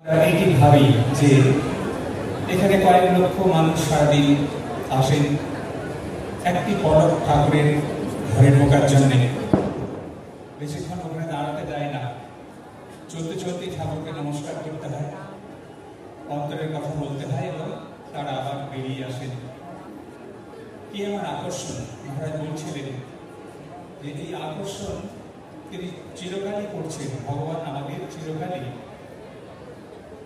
এটি ভাবি যে এখানে কয়েক লক্ষ মানুষ সারাদিন আসেন একটি পলক ঠাকুরের ঘরে ঢোকার জন্য। বেশিক্ষণ ওখানে দাঁড়াতে যায় না, চলতে চলতে ঠাকুরকে নমস্কার করতে হয়, অন্তরের কথা বলতে হয় এবং তারা আবার বেরিয়ে আসেন। কি আমার আকর্ষণ! মহারাজ বলছিলেন যে এই আকর্ষণ তিনি চিরকালই করছেন। ভগবান আমাদের চিরকালই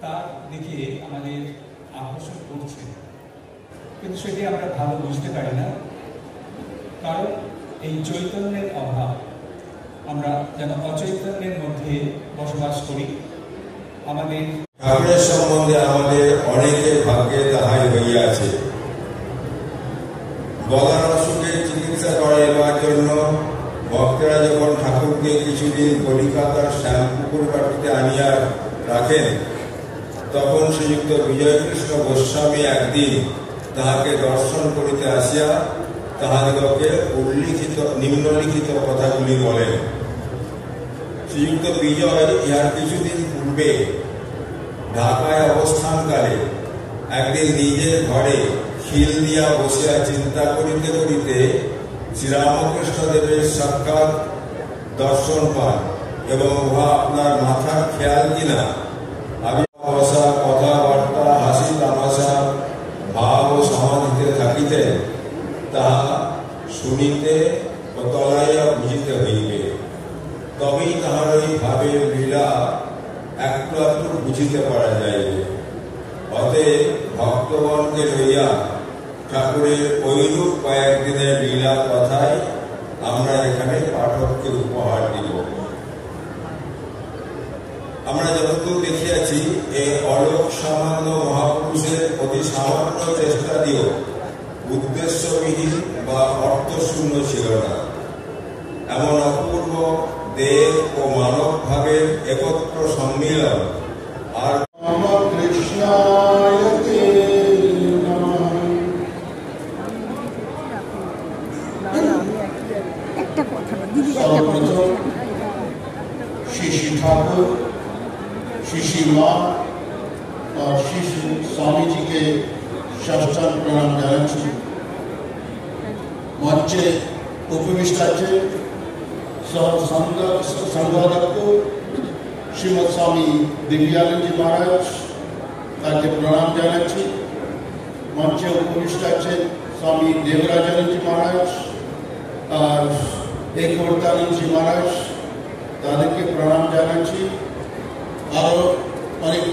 তার দিকে আমাদের আকর্ষণ করছেন, কিন্তু সেটি আমরা ভালো বুঝতে পারি না, কারণ এই চৈতন্যের অভাব। আমরা যেন অচৈতন্যের মধ্যে বসবাস করি। আমাদের ঠাকুরের সম্বন্ধে আমাদের অনেকের ভাগ্যে তাহাই হইয়াছে। গলার অসুখের চিকিৎসা করাইবার জন্য ভক্তরা যখন ঠাকুরকে কিছুদিন কলিকাতার শ্যামপুকুর বাটিতে আনিয়া রাখেন, তখন শ্রীযুক্ত বিজয়কৃষ্ণ গোস্বামী একদিন তাহাকে দর্শন করিতে আসিয়া তাহাদিগকে নিম্নলিখিত কথাগুলি বলেন। শ্রীযুক্ত বিজয় ইহার কিছুদিন পূর্বে ঢাকায় অবস্থানকালে একদিন নিজের ঘরে খিল দিয়া বসিয়া চিন্তা করিতে করিতে শ্রীরামকৃষ্ণদেবের সাক্ষাৎ দর্শন পান এবং উহা আপনার মাথার খেয়াল কিনা। বসা কথাবার্তা, হাসি তামাশা, ভাব ও সমাধিতে থাকিতেন, তাহা শুনিতে ও তলাইয়া বুঝিতে হইবে, তবেই তাহার ওই ভাবের লীলা একটু একটু বুঝিতে পারা যাইবে। অতএব ভক্তগণকে লইয়া ঠাকুরের ঐরূপ কয়েকদিনের লীলা কথাই আমরা এখানে পাঠককে উপহার দিব। আমরা যতদূর দেখিয়াছি, এই অলোক সামান্য মহাপুরুষের অতি সামান্য চেষ্টা দিয়েও উদ্দেশ্যবিহীন বা অর্থশূন্য ছিল না। এমন অপূর্ব দেব ও মানব ভাবের একত্র সম্মিলন আর श्री ठाकुर, श्री माँ और श्री स्वामी जी के साष्टांग प्रणाम जानाচ্ছি। मंचे उपविष्ट আছে संवादक श्रीमद स्वामी दिव्यानंद जी महाराज, তাকে প্রণাম জানাচ্ছি। मंचे उपविष्ट আছে स्वामी देवराजानंद जी महाराज और एकवर्तानंद जी महाराज, তাদেরকে প্রণাম জানাচ্ছি। আরো অনেক